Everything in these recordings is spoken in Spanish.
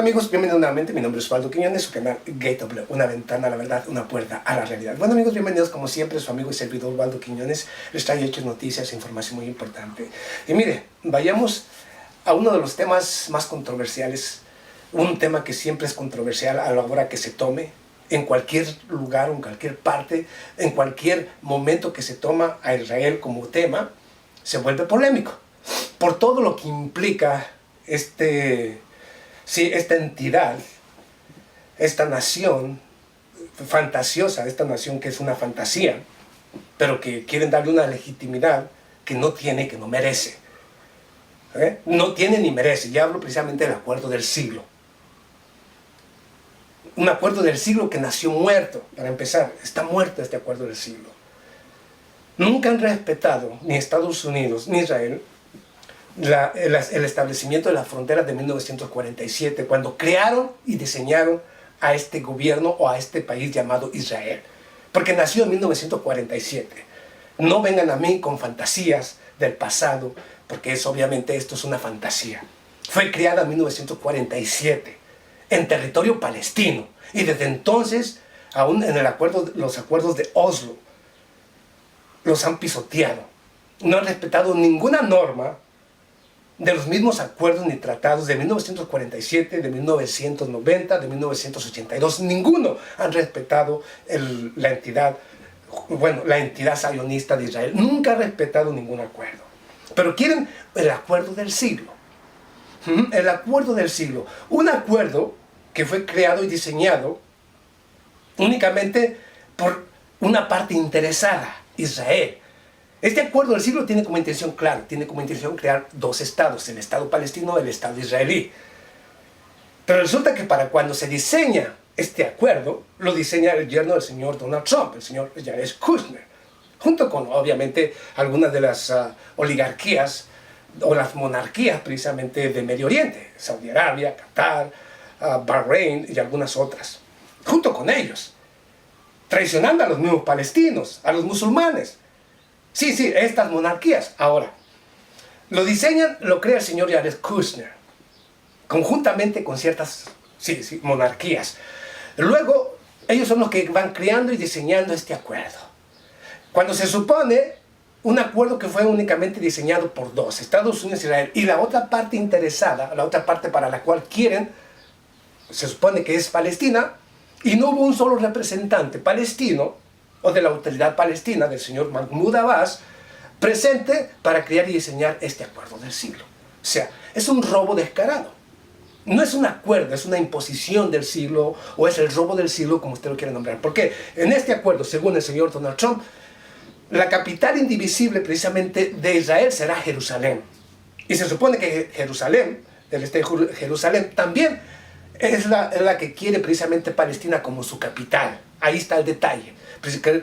amigos, bienvenidos nuevamente. Mi nombre es Osvaldo Quiñones, su canal Gateway, una ventana a la verdad, una puerta a la realidad. Bueno amigos, bienvenidos como siempre, su amigo y servidor Osvaldo Quiñones. Les trae hechos, noticias, información muy importante. Y mire, vayamos a uno de los temas más controversiales, un tema que siempre es controversial a la hora que se tome, en cualquier lugar, en cualquier parte, en cualquier momento que se toma a Israel como tema, se vuelve polémico. Por todo lo que implica esta entidad, esta nación fantasiosa, esta nación que es una fantasía, pero que quieren darle una legitimidad que no tiene, que no merece. No tiene ni merece. Ya hablo precisamente del acuerdo del siglo. Un acuerdo del siglo que nació muerto, para empezar. Está muerto este acuerdo del siglo. Nunca han respetado, ni Estados Unidos, ni Israel, el establecimiento de las fronteras de 1947, cuando crearon y diseñaron a este gobierno o a este país llamado Israel. Porque nació en 1947. No vengan a mí con fantasías del pasado, porque obviamente esto es una fantasía. Fue creada en 1947, en territorio palestino. Y desde entonces, aún en los acuerdos de Oslo, los han pisoteado. No han respetado ninguna norma de los mismos acuerdos ni tratados de 1947, de 1990, de 1982. Ninguno han respetado la entidad sionista de Israel. Nunca ha respetado ningún acuerdo. Pero quieren el acuerdo del siglo. El acuerdo del siglo. Un acuerdo que fue creado y diseñado únicamente por una parte interesada, Israel. Este acuerdo del siglo tiene como intención, claro, tiene como intención crear dos estados, el estado palestino y el estado israelí. Pero resulta que para cuando se diseña este acuerdo, lo diseña el yerno del señor Donald Trump, el señor Jared Kushner, junto con, obviamente, algunas de las oligarquías o las monarquías precisamente de Medio Oriente, Saudi Arabia, Qatar, Bahrein y algunas otras, junto con ellos, traicionando a los mismos palestinos, a los musulmanes. Sí, estas monarquías. Ahora, lo diseñan, lo crea el señor Jared Kushner, conjuntamente con ciertas, monarquías. Luego, ellos son los que van creando y diseñando este acuerdo. Cuando se supone un acuerdo que fue únicamente diseñado por dos, Estados Unidos y Israel, y la otra parte interesada, la otra parte para la cual quieren, se supone que es Palestina, y no hubo un solo representante palestino, o de la autoridad palestina, del señor Mahmoud Abbas, presente para crear y diseñar este acuerdo del siglo. O sea, es un robo descarado. No es un acuerdo, es una imposición del siglo, o es el robo del siglo, como usted lo quiere nombrar. Porque en este acuerdo, según el señor Donald Trump, la capital indivisible precisamente de Israel será Jerusalén. Y se supone que Jerusalén, el estado de Jerusalén, también es la que quiere precisamente Palestina como su capital. Ahí está el detalle.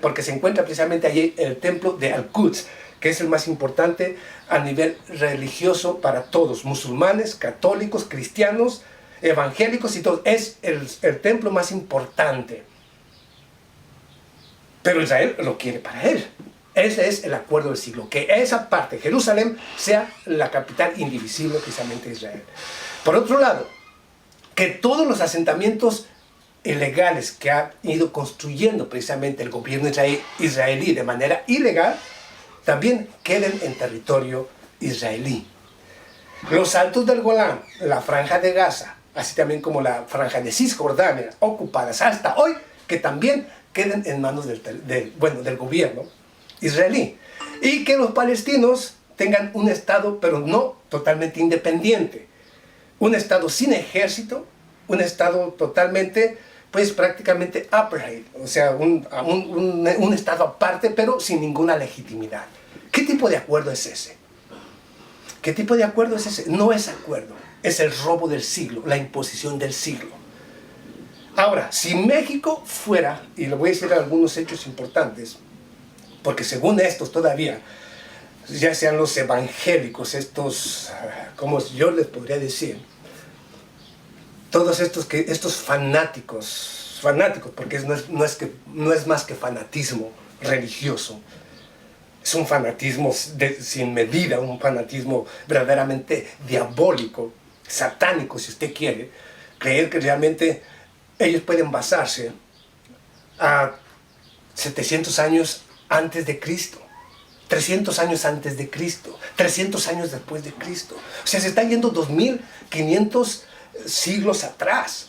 Porque se encuentra precisamente allí el templo de Al-Quds, que es el más importante a nivel religioso para todos, musulmanes, católicos, cristianos, evangélicos y todos. Es el templo más importante. Pero Israel lo quiere para él. Ese es el acuerdo del siglo, que esa parte, Jerusalén, sea la capital indivisible precisamente de Israel. Por otro lado, que todos los asentamientos ilegales que ha ido construyendo precisamente el gobierno israelí de manera ilegal, también queden en territorio israelí. Los altos del Golán, la franja de Gaza, así también como la franja de Cisjordania, ocupadas hasta hoy, que también queden en manos del gobierno israelí. Y que los palestinos tengan un estado, pero no totalmente independiente. Un estado sin ejército, un estado totalmente, pues prácticamente apartheid, o sea, un estado aparte, pero sin ninguna legitimidad. ¿Qué tipo de acuerdo es ese? ¿Qué tipo de acuerdo es ese? No es acuerdo, es el robo del siglo, la imposición del siglo. Ahora, si México fuera, y le voy a decir algunos hechos importantes, porque según estos todavía, ya sean los evangélicos, estos, como yo les podría decir, todos estos fanáticos, porque no es más que fanatismo religioso, es un fanatismo sin medida, un fanatismo verdaderamente diabólico, satánico si usted quiere, creer que realmente ellos pueden basarse a 700 años antes de Cristo, 300 años antes de Cristo, 300 años después de Cristo. O sea, se está yendo 2500 siglos atrás.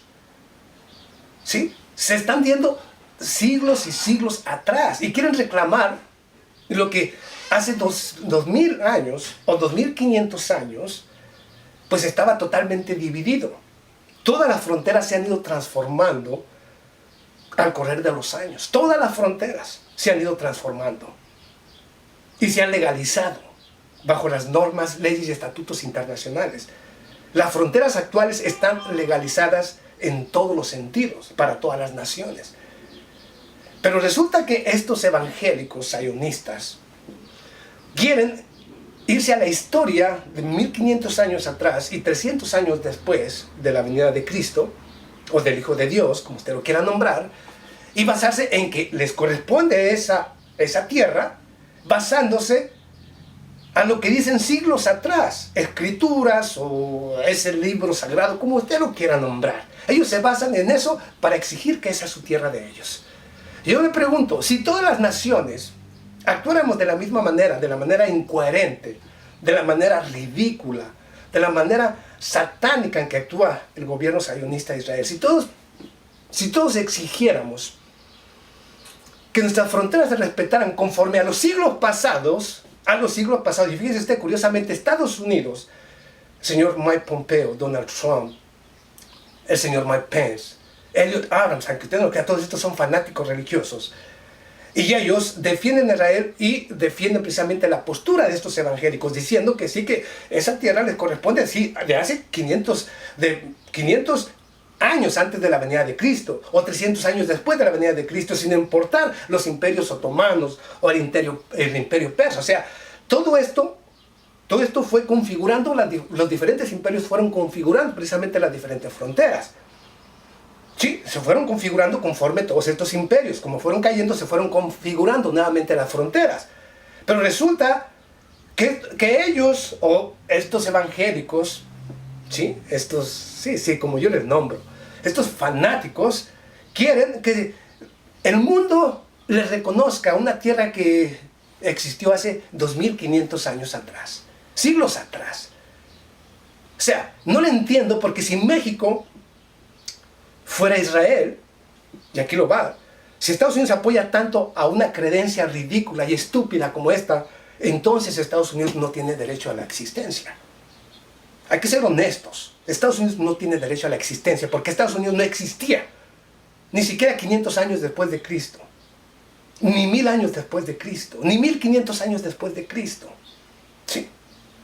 ¿Sí? Se están yendo siglos y siglos atrás y quieren reclamar lo que hace 2000 años o 2500 años pues estaba totalmente dividido. Todas las fronteras se han ido transformando al correr de los años. Todas las fronteras se han ido transformando y se han legalizado bajo las normas, leyes y estatutos internacionales. Las fronteras actuales están legalizadas en todos los sentidos, para todas las naciones. Pero resulta que estos evangélicos sionistas quieren irse a la historia de 1500 años atrás y 300 años después de la venida de Cristo, o del Hijo de Dios, como usted lo quiera nombrar, y basarse en que les corresponde esa tierra, basándose a lo que dicen siglos atrás, escrituras o ese libro sagrado, como usted lo quiera nombrar. Ellos se basan en eso para exigir que esa es su tierra de ellos. Yo me pregunto, si todas las naciones actuáramos de la misma manera, de la manera incoherente, de la manera ridícula, de la manera satánica en que actúa el gobierno sionista de Israel, si todos exigiéramos que nuestras fronteras se respetaran conforme a los siglos pasados, y fíjese usted, curiosamente, Estados Unidos, el señor Mike Pompeo, Donald Trump, el señor Mike Pence, Elliot Abrams, aunque usted no crea, todos estos son fanáticos religiosos, y ellos defienden a Israel y defienden precisamente la postura de estos evangélicos, diciendo que sí, que esa tierra les corresponde, sí, de hace 500 años antes de la venida de Cristo, o 300 años después de la venida de Cristo, sin importar los imperios otomanos o el imperio persa. O sea, todo esto fue configurando, los diferentes imperios fueron configurando precisamente las diferentes fronteras. Sí, se fueron configurando conforme todos estos imperios, como fueron cayendo, se fueron configurando nuevamente las fronteras. Pero resulta que ellos, o estos evangélicos, sí, como yo les nombro, estos fanáticos, quieren que el mundo les reconozca una tierra que existió hace 2500 años atrás, siglos atrás. O sea, no lo entiendo, porque si México fuera Israel, y aquí lo va, si Estados Unidos apoya tanto a una creencia ridícula y estúpida como esta, entonces Estados Unidos no tiene derecho a la existencia. Hay que ser honestos. Estados Unidos no tiene derecho a la existencia porque Estados Unidos no existía, ni siquiera 500 años después de Cristo, ni 1000 años después de Cristo, ni 1500 años después de Cristo. Sí,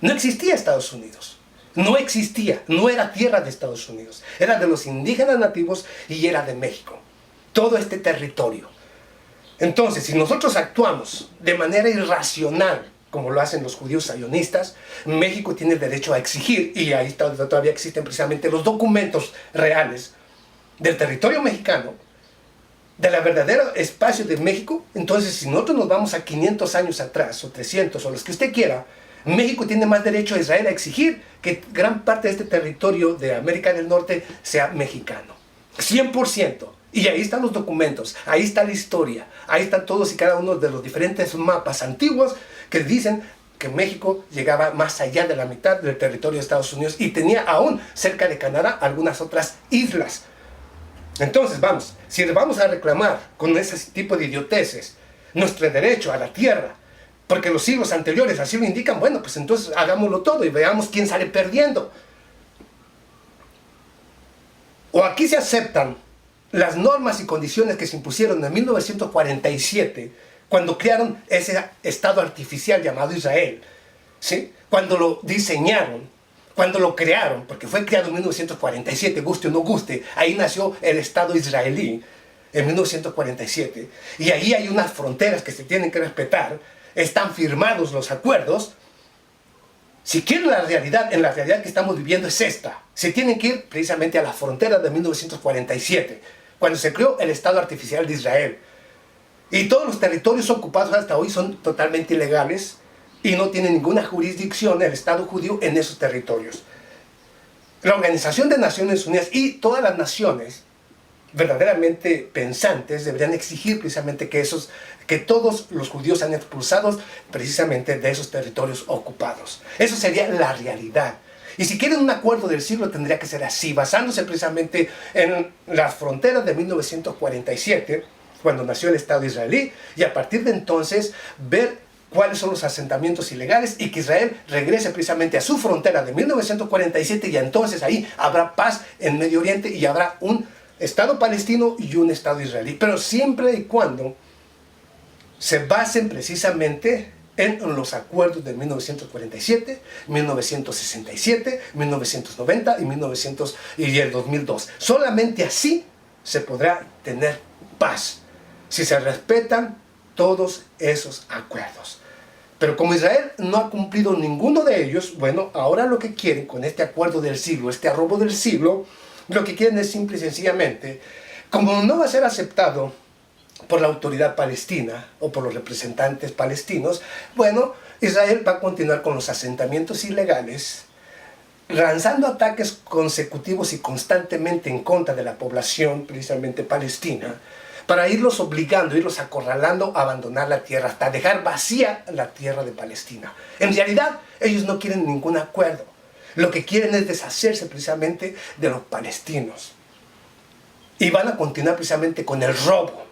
no existía Estados Unidos. No existía, no era tierra de Estados Unidos, era de los indígenas nativos y era de México, todo este territorio. Entonces, si nosotros actuamos de manera irracional, como lo hacen los judíos sionistas, México tiene el derecho a exigir, y ahí todavía existen precisamente los documentos reales del territorio mexicano, del verdadero espacio de México. Entonces, si nosotros nos vamos a 500 años atrás, o 300, o los que usted quiera, México tiene más derecho a Israel a exigir que gran parte de este territorio de América del Norte sea mexicano. 100%. Y ahí están los documentos, ahí está la historia, ahí están todos y cada uno de los diferentes mapas antiguos que dicen que México llegaba más allá de la mitad del territorio de Estados Unidos y tenía aún cerca de Canadá algunas otras islas. Entonces, si le vamos a reclamar con ese tipo de idioteces nuestro derecho a la tierra, porque los siglos anteriores así lo indican, bueno, pues entonces hagámoslo todo y veamos quién sale perdiendo. O aquí se aceptan las normas y condiciones que se impusieron en 1947, cuando crearon ese Estado artificial llamado Israel, ¿sí? Cuando lo diseñaron, cuando lo crearon, porque fue creado en 1947, guste o no guste, ahí nació el Estado israelí, en 1947, y ahí hay unas fronteras que se tienen que respetar, están firmados los acuerdos. Si quieren la realidad, en la realidad que estamos viviendo es esta, se tienen que ir precisamente a la frontera de 1947, cuando se creó el Estado artificial de Israel. Y todos los territorios ocupados hasta hoy son totalmente ilegales y no tiene ninguna jurisdicción el Estado judío en esos territorios. la Organización de Naciones Unidas y todas las naciones verdaderamente pensantes deberían exigir precisamente que todos los judíos sean expulsados precisamente de esos territorios ocupados. Eso sería la realidad. Y si quieren un acuerdo del siglo tendría que ser así, basándose precisamente en las fronteras de 1947, cuando nació el Estado israelí, y a partir de entonces ver cuáles son los asentamientos ilegales y que Israel regrese precisamente a su frontera de 1947 y entonces ahí habrá paz en Medio Oriente y habrá un Estado palestino y un Estado israelí, pero siempre y cuando se basen precisamente en los acuerdos de 1947, 1967, 1990 y el 2002. Solamente así se podrá tener paz, si se respetan todos esos acuerdos. Pero como Israel no ha cumplido ninguno de ellos, bueno, ahora lo que quieren con este acuerdo del siglo, este arrobo del siglo, lo que quieren es simple y sencillamente, como no va a ser aceptado por la autoridad palestina o por los representantes palestinos, bueno, Israel va a continuar con los asentamientos ilegales, lanzando ataques consecutivos y constantemente en contra de la población precisamente palestina, para irlos obligando, irlos acorralando a abandonar la tierra, hasta dejar vacía la tierra de Palestina. En realidad, ellos no quieren ningún acuerdo. Lo que quieren es deshacerse precisamente de los palestinos. Y van a continuar precisamente con el robo.